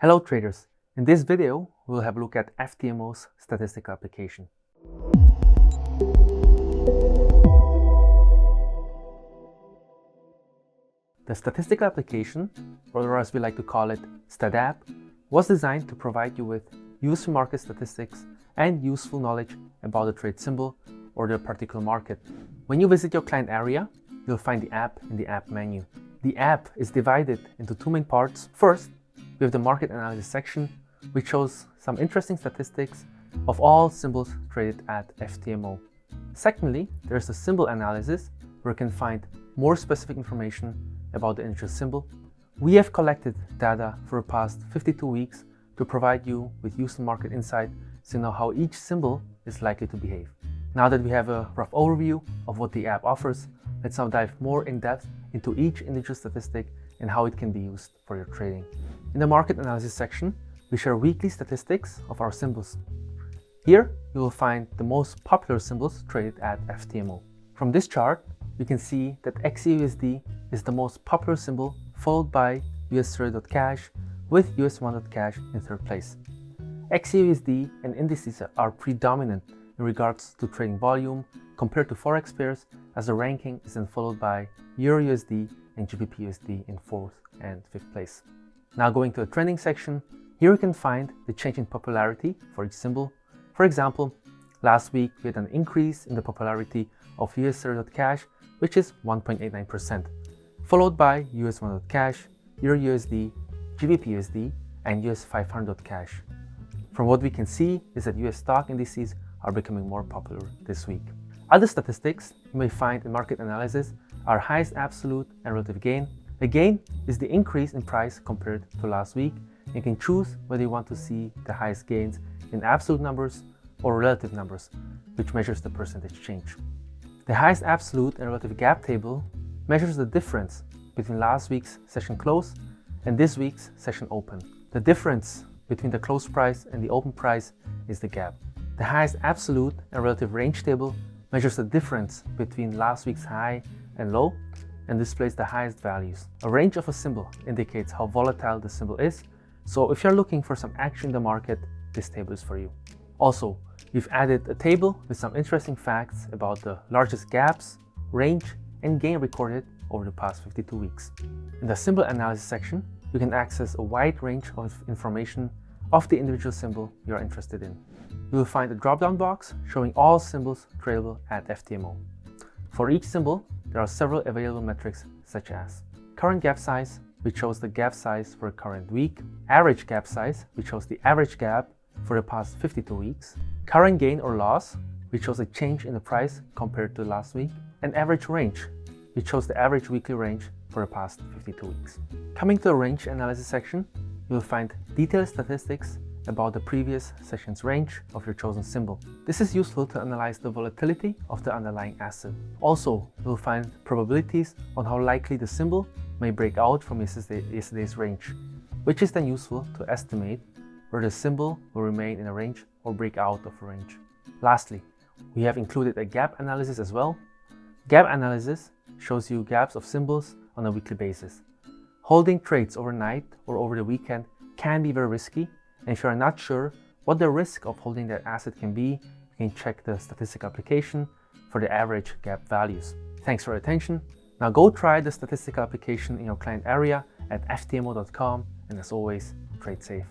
Hello traders, in this video we'll have a look at FTMO's Statistical Application. The Statistical Application, or as we like to call it, StatApp, was designed to provide you with useful market statistics and useful knowledge about the trade symbol or the particular market. When you visit your client area, you'll find the app in the app menu. The app is divided into two main parts. First, we have the market analysis section, which shows some interesting statistics of all symbols traded at FTMO. Secondly, there's the symbol analysis, where you can find more specific information about the individual symbol. We have collected data for the past 52 weeks to provide you with useful market insight so you know how each symbol is likely to behave. Now that we have a rough overview of what the app offers, let's now dive more in depth into each individual statistic and how it can be used for your trading. In the market analysis section, we share weekly statistics of our symbols. Here, you will find the most popular symbols traded at FTMO. From this chart, you can see that XAUSD is the most popular symbol, followed by US30.cash with US1.cash in third place. XAUSD and indices are predominant in regards to trading volume compared to Forex pairs, as the ranking is then followed by EURUSD and GBPUSD in fourth and fifth place. Now going to the trending section, here you can find the change in popularity for each symbol. For example, last week we had an increase in the popularity of US30.cash, which is 1.89%, followed by US1.cash, EURUSD, GBPUSD, and US500.cash. From what we can see is that US stock indices are becoming more popular this week. Other statistics you may find in market analysis are highest absolute and relative gain. The gain is the increase in price compared to last week. You can choose whether you want to see the highest gains in absolute numbers or relative numbers, which measures the percentage change. The highest absolute and relative gap table measures the difference between last week's session close and this week's session open. The difference between the close price and the open price is the gap. The highest absolute and relative range table measures the difference between last week's high and low and displays the highest values. A range of a symbol indicates how volatile the symbol is, so if you're looking for some action in the market, this table is for you. Also, we've added a table with some interesting facts about the largest gaps, range, and gain recorded over the past 52 weeks. In the symbol analysis section, you can access a wide range of information of the individual symbol you're interested in. You will find a drop-down box showing all symbols tradable at FTMO. For each symbol, there are several available metrics such as current gap size, which shows the gap size for a current week, average gap size, which shows the average gap for the past 52 weeks, current gain or loss, which shows a change in the price compared to last week, and average range, which shows the average weekly range for the past 52 weeks. Coming to the range analysis section, you will find detailed statistics about the previous session's range of your chosen symbol. This is useful to analyze the volatility of the underlying asset. Also, you will find probabilities on how likely the symbol may break out from yesterday's range, which is then useful to estimate where the symbol will remain in a range or break out of a range. Lastly, we have included a gap analysis as well. Gap analysis shows you gaps of symbols on a weekly basis. Holding trades overnight or over the weekend can be very risky, and if you are not sure what the risk of holding that asset can be, you can check the statistical application for the average gap values. Thanks for your attention. Now go try the statistical application in your client area at ftmo.com, and as always, trade safe.